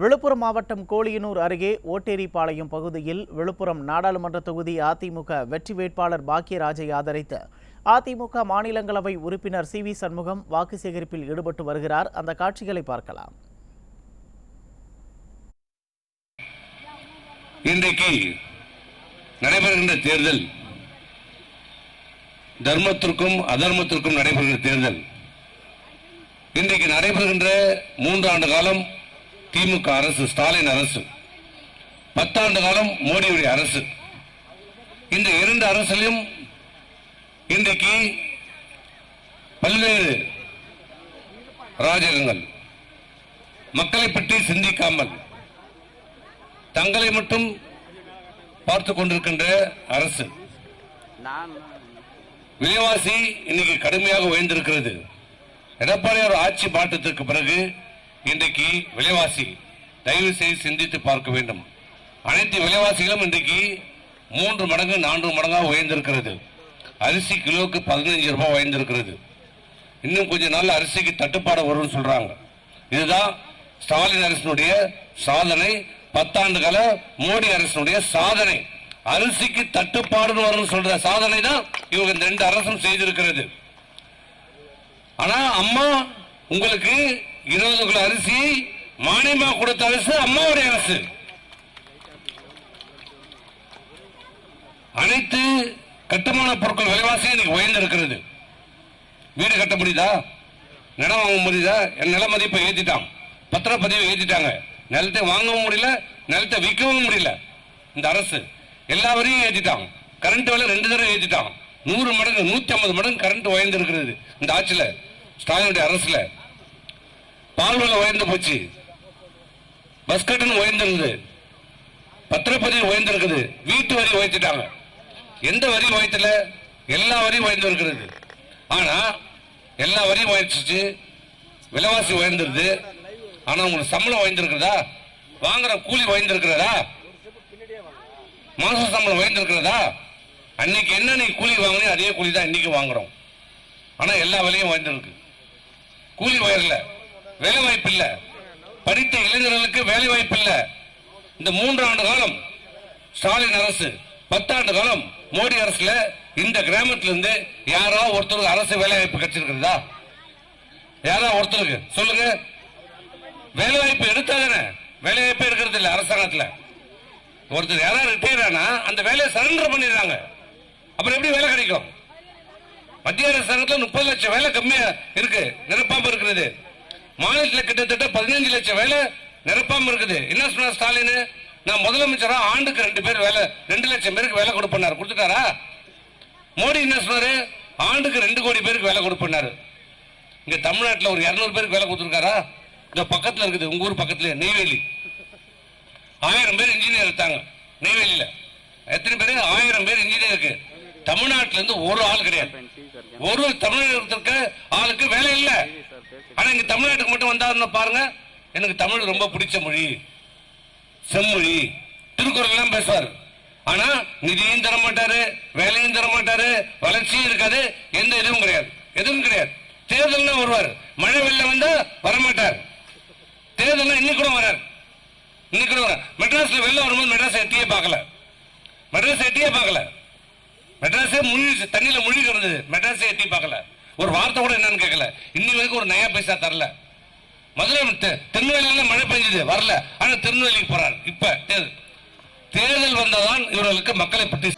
விழுப்புரம் மாவட்டம் கோலியனூர் அருகே ஓட்டேரிபாளையம் பகுதியில் விழுப்புரம் நாடாளுமன்ற தொகுதி அதிமுக வெற்றி வேட்பாளர் பாக்கியராஜை ஆதரித்து அதிமுக மாநிலங்களவை உறுப்பினர் சி வி சண்முகம் வாக்கு சேகரிப்பில் ஈடுபட்டு வருகிறார். அந்த காட்சிகளை பார்க்கலாம். இன்றைக்கு நடைபெறுகின்ற தேர்தல் தர்மத்திற்கும் அதர்மத்திற்கும் நடைபெறுகிற தேர்தல். இன்றைக்கு நடைபெறுகின்ற 3 ஆண்டு காலம் திமுக அரசு, ஸ்டாலின் அரசு, 10 ஆண்டு காலம் மோடியுடைய அரசு. இந்த 2 அரசிலும் இன்றைக்கு பல்வேறு ராஜகங்கள், மக்களை பற்றி சிந்திக்காமல் தங்களை மட்டும் பார்த்துக் கொண்டிருக்கின்ற அரசு. விலைவாசி இன்னைக்கு கடுமையாக உயர்ந்திருக்கிறது. எடப்பாடியார் ஆட்சி மாற்றத்திற்கு பிறகு இன்றைக்கு விலைவாசி தயவு செய்து சிந்தித்து பார்க்க வேண்டும். அனைத்து விலைவாசிகளும் இன்றைக்கு 3 மடங்கு 4 மடங்காக உயர்ந்திருக்கிறது. அரிசி கிலோவுக்கு 15 ரூபாய் உயர்ந்திருக்கிறது. இன்னும் கொஞ்ச நாள் அரிசிக்கு தட்டுப்பாடு வரும்னு சொல்றாங்க. இதுதான் ஸ்டாலின் அரசினுடைய சாதனை, 10 ஆண்டு கால மோடி அரசினுடைய சாதனை. அரிசிக்கு தட்டுப்பாடு வரும்னு சொல்ற சாதனை தான் இவங்க இந்த 2 அரசும் செய்திருக்கிறது. ஆனா அம்மா உங்களுக்கு 20 கிலோ அரிசி மானியமா கொடுத்த அரசு அம்மாவுடைய அரசு. அனைத்து கட்டுமான பொருட்கள் விலைவாசி இன்னைக்கு உயர்ந்திருக்கிறது. வீடு கட்ட முடியுதா? நிலம் வாங்க முடியுதா? நில மதிப்பை ஏற்றிட்டான், பத்திரப்பதிவை ஏற்றிட்டாங்க. நிலத்தை வாங்கவும் முடியல, நிலத்தை விற்கவும் முடியல. இந்த அரசு எல்லா வரையும் ஏற்றிட்டான். கரண்ட் விலை 2 தடவை ஏற்றிட்டான். 100 மடங்கு 150 மடங்கு கரண்ட் உயர்ந்திருக்கிறது இந்த ஆட்சியில், ஸ்டாலினுடைய அரசுல. பால் விலை உயர்ந்து போச்சு, பஸ் கட்டணம் உயர்ந்திருந்தது, பத்திரப்பதிவு உயர்ந்திருக்குது, வீட்டு வரி உயர்த்திட்டாங்க. எந்த வரி உயர்த்தல? எல்லா வரியும் உயர்ந்திருக்கிறது. ஆனா எல்லா வரியும் உயர்ச்சிச்சு, விலைவாசி உயர்ந்திருது. ஆனா உங்களுக்கு சம்பளம் உயர்ந்திருக்கிறதா? வாங்குற கூலி உயர்ந்திருக்கிறதா? மாச சம்பளம் உயர்ந்திருக்கிறதா? அன்னைக்கு என்ன நீ கூலி வாங்கினே அதே கூலி தான் இன்னைக்கு வாங்குறோம். ஆனா எல்லா விலையும் உயர்ந்திருக்கு. கூலி உயரல, வேலை வாய்ப்பு இல்ல, படித்த இளைஞர்களுக்கு வேலை வாய்ப்பு இல்ல. இந்த 3 ஆண்டு காலம் ஸ்டாலின் அரசு, 10 ஆண்டு காலம் மோடி அரசுல இந்த கிராமத்திலிருந்து யாராவது ஒருத்தருக்கு அரசு வேலை வாய்ப்பு கிடைச்சிருக்கிறதா? யாராவது ஒருத்தருக்கு சொல்லுங்க. வேலை வாய்ப்பு எடுத்தாதானே? வேலை வாய்ப்பு எடுக்கிறது இல்ல அரசாங்கத்தில். ஒருத்தர் யாராவது ரிட்டையர் ஆனா அந்த வேலையை சரண்டர் பண்ணிடுறாங்க. அப்புறம் எப்படி வேலை கிடைக்கும்? மத்திய அரசாங்கத்தில் 30 லட்சம் வேலை கம்மியா இருக்கு, நிரப்பாம இருக்கிறது. மாநிலத்தில் கிட்டத்தட்ட 15 லட்சம் வேலை நிரப்பாம இருக்குது. என்ன சொன்னார் ஸ்டாலின்? நான் முதலமைச்சரா ஆண்டுக்கு 2 பேர் வேலை, 2 லட்சம் பேருக்கு வேலை கொடுப்பாரு. கொடுத்துட்டாரா? மோடி என்ன சொன்னாரு? ஆண்டுக்கு 2 கோடி பேருக்கு வேலை கொடுப்பாரு. இங்க தமிழ்நாட்டில் ஒரு 200 பேருக்கு வேலை கொடுத்துருக்காரா? இந்த பக்கத்தில் இருக்குது, உங்க ஊர் பக்கத்துல நெய்வேலி, 1000 பேர் இன்ஜினியர் இருக்காங்க நெய்வேலியில. எத்தனை பேர்? 1000 பேர் இன்ஜினியர் இருக்கு. தமிழ்நாட்டில இருந்து ஒரு ஆள் கிடையாது. ஒரு தமிழகத்திற்கு ஆளுக்கு வேலை இல்ல. ஆனா இங்க தமிழ்நாட்டுக்கு மட்டும் வந்தாருன்னு பாருங்க. எனக்கு தமிழ் ரொம்ப பிடிச்ச மொழி, செம்மொழி, திருக்குறள் எல்லாம் பேசுவார். ஆனா நிதியும் தர மாட்டாரு, வேலையும் தர மாட்டாரு, வளர்ச்சியும் இருக்காது, எந்த இதுவும் கிடையாது, எதுவும் கிடையாது. தேர்தல் வருவார், மழை வெள்ளம் வந்தா வரமாட்டார். தேர்தல் இன்னைக்கு கூட வரார், இன்னைக்கு கூட வர. மெட்ராஸ்ல வெள்ளம் வரும்போது மெட்ராஸ் எட்டியே பார்க்கல, மெட்ராஸ் எட்டியே பார்க்கல. மெட்ராஸே முழுகி தண்ணியில முழுகி இருந்தது, மெட்ராஸே எட்டி பார்க்கல. ஒரு வார்த்தை கூட என்னன்னு கேட்கல. இன்னைக்கு வரைக்கும் ஒரு நயா பைசா தரல. மதுரை திருநெல்வேலியில மழை பெஞ்சது, வரல. ஆனா திருநெல்வேலிக்கு போறாரு. இப்ப தேர்தல் வந்ததான் இவர்களுக்கு மக்களை பற்றி